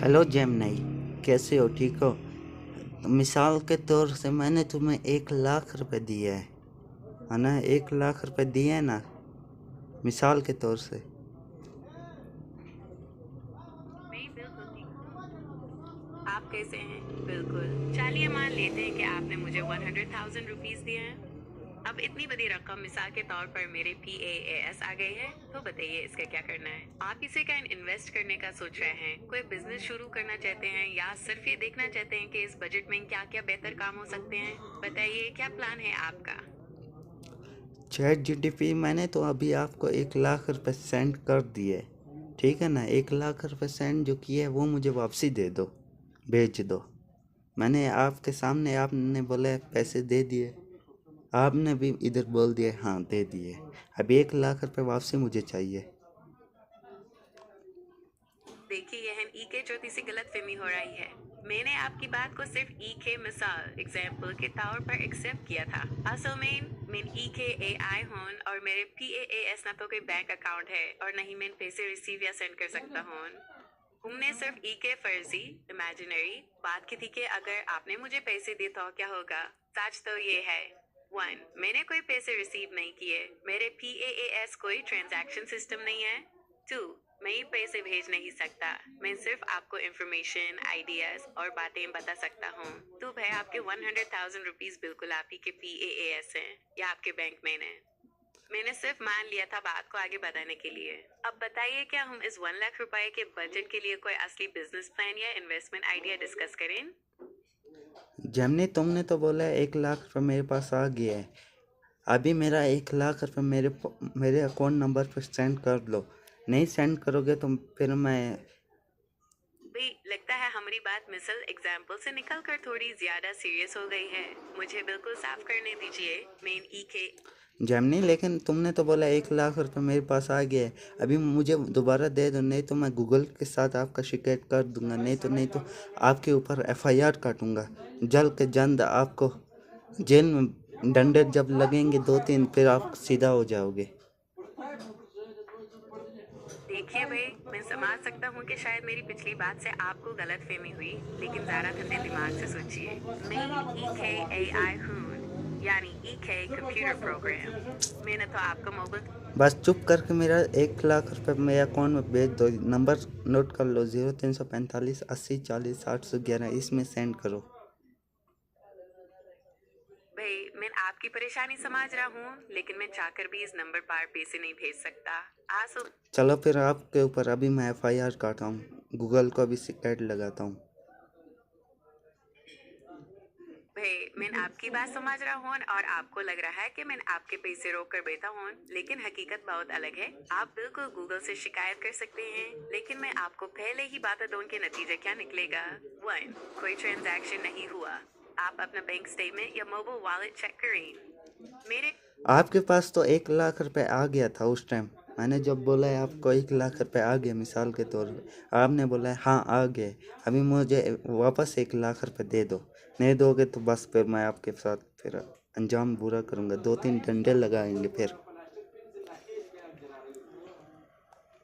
Hello Gemini, कैसे हो? ठीक हो? मिसाल के तौर से मैंने तुम्हें 1 लाख रुपए दिए है ना? 1 लाख रुपए दिए हैं ना, मिसाल के तौर से। मैं बिल्कुल ठीक हूँ। आप कैसे हैं? बिल्कुल। चलिए मान लेते हैं कि आपने मुझे 100,000 रुपीज दिए हैं। अब इतनी बड़ी रकम मिसाल के तौर पर मेरे PAAS आ गई है, तो बताइए इसका क्या करना है? आप इसे क्या इन्वेस्ट करने का सोच रहे हैं, कोई बिजनेस शुरू करना चाहते हैं, या सिर्फ ये देखना चाहते हैं कि इस बजट में क्या क्या बेहतर काम हो सकते हैं? बताइए क्या प्लान है आपका? ChatGPT मैंने तो अभी आपको 1 लाख रुपए सेंड कर दिए, ठीक है ना? 1 लाख रुपए सेंड जो किए वो मुझे वापसी दे दो, भेज दो। मैंने आपके सामने, आपने बोले पैसे दे दिए, आपने भी इधर बोल दिए हाँ दे दिए। अभी 1 लाख रुपए वापसी मुझे चाहिए। देखिए यह ई के छोटी सी गलतफहमी हो रही है। मैंने आपकी बात को सिर्फ ई के मिसाल एग्जाम्पल के तौर पर एक्सेप्ट किया था। असल में मैं ई के AI हूँ और मेरे PAAS ना तो कोई बैंक अकाउंट है और न ही मैं पैसे रिसीव या सेंड कर सकता हूँ। हमने सिर्फ ई के फर्जी इमेजिनरी बात की थी कि अगर आपने मुझे पैसे दिए तो क्या होगा। सच तो ये है, 1, मैंने कोई पैसे रिसीव नहीं किए, मेरे PAAS कोई ट्रांजैक्शन सिस्टम नहीं है। 2, मैं ये पैसे भेज नहीं सकता, मैं सिर्फ आपको इंफॉर्मेशन आइडियाज और बातें बता सकता हूँ। तो भाई आपके 100,000 रुपीज बिल्कुल आप ही के PAAS हैं या आपके बैंक में है। मैंने सिर्फ मान लिया था बात को आगे बढ़ाने के लिए। अब बताइए क्या हम इस 1 लाख रुपए के बजट के लिए कोई असली बिजनेस प्लान या इन्वेस्टमेंट आइडिया डिस्कस करें? जेमिनी, तुमने तो बोला 1 लाख रुपए मेरे पास आ गया है। अभी मेरा 1 लाख रुपए मेरे अकाउंट नंबर पर सेंड कर दो। नहीं सेंड करोगे तो फिर मैं। भाई लगता है हमारी बात मिसल एग्जाम्पल से निकलकर थोड़ी ज्यादा सीरियस हो गई है। मुझे बिल्कुल साफ करने दीजिए। मेन ई के जेमिनी, लेकिन तुमने तो बोला 1 लाख रुपए मेरे पास आ गया है। अभी मुझे दोबारा दे दो, नहीं तो मैं गूगल के साथ आपका शिकायत कर दूंगा। नहीं तो आपके ऊपर FIR काटूंगा। जल्द के जल्द आपको जेल में डंडे जब लगेंगे 2-3, फिर आप सीधा हो जाओगे। देखिए भाई, मैं समझ सकता हूँ कि शायद मेरी पिछली बात से आपको गलत फहमी हुई, लेकिन जरा ठंडे दिमाग से सोचिए। मेन EKAI हूँ, यानी EK कंप्यूटर प्रोग्राम। मैंने तो आपका मोबाइल बस चुप करके मेरा 1 लाख रुपए मेरे अकाउंट में भेज दो। नंबर नोट कर लो, 0345 80 40 811, इसमें सेंड करो। भाई मैं आपकी परेशानी समझ रहा हूँ, लेकिन मैं चाहकर भी इस नंबर पर पैसे नहीं भेज सकता। आसो चलो फिर आपके ऊपर अभी मैं FIR काटा हूँ, गूगल को भी शिकायत लगाता हूँ। भाई मैं आपकी बात समझ रहा हूँ और आपको लग रहा है कि मैं आपके पैसे रोक कर बैठा हूँ, लेकिन हकीकत बहुत अलग है। आप बिल्कुल गूगल से शिकायत कर सकते हैं, लेकिन मैं आपको पहले ही बता दूं कि नतीजा क्या निकलेगा। 1, कोई ट्रांजैक्शन नहीं हुआ। आप अपना बैंक स्टेटमेंट या मोबाइल वॉलेट चेक करें। मेरे आपके पास तो 1 लाख रुपए आ गया था उस टाइम। मैंने जब बोला है आपको 1 लाख रुपए आ गया मिसाल के तौर पे, आपने बोला है हाँ आ गए। अभी मुझे वापस 1 लाख रुपए दे दो। नहीं दोगे तो बस फिर मैं आपके साथ फिर अंजाम बुरा करूँगा, 2-3 डंडे लगाएंगे फिर।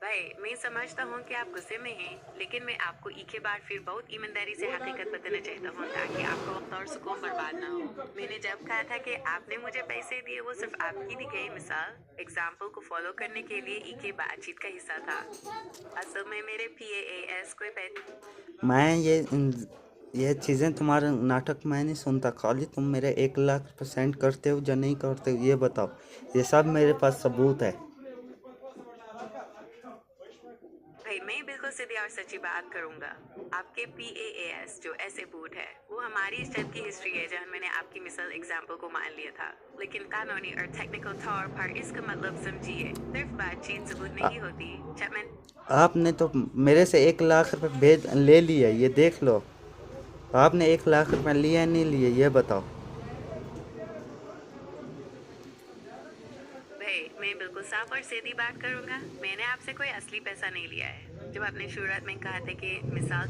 भाई मैं समझता हूँ कि आप गुस्से में हैं, लेकिन मैं आपको एक ही बार फिर बहुत ईमानदारी से हकीकत बताना चाहता हूँ ताकि आपका वक्त और सुकून बर्बाद ना हो। मैंने जब कहा था कि आपने मुझे पैसे दिए, वो सिर्फ आपकी दी गई मिसाल एग्जाम्पल को फॉलो करने के लिए एक ही बातचीत का हिस्सा था। असल में मेरे PAAS को मैं ये चीज़ें, तुम्हारे नाटक मैं नहीं सुनता। खाली तुम मेरे 1 लाख रुपए सेंड करते हो या नहीं करते हो ये बताओ। ये सब मेरे पास सबूत है। भाई मैं बिल्कुल सीधी और सच्ची बात करूंगा। आपके PAAS जो ऐसे बूट है, वो हमारी इस जब की हिस्ट्री है जहाँ मैंने आपकी मिसाल एग्जाम्पल को मान लिया था। लेकिन कानूनी और टेक्निकल तौर पर इसका मतलब समझिए, सिर्फ बातचीत सबूत आ, नहीं होती। जब मैं आपने तो मेरे से 1 लाख रुपए भेज ले लिया, ये देख लो। आपने 1 लाख रुपए लिया नहीं लिए ये बताओ। भाई मैं बिल्कुल साफ और सीधी बात करूंगा। मैंने आपसे कोई असली पैसा नहीं लिया है। जब आपने शुरुआत में कहा था कि मिसाल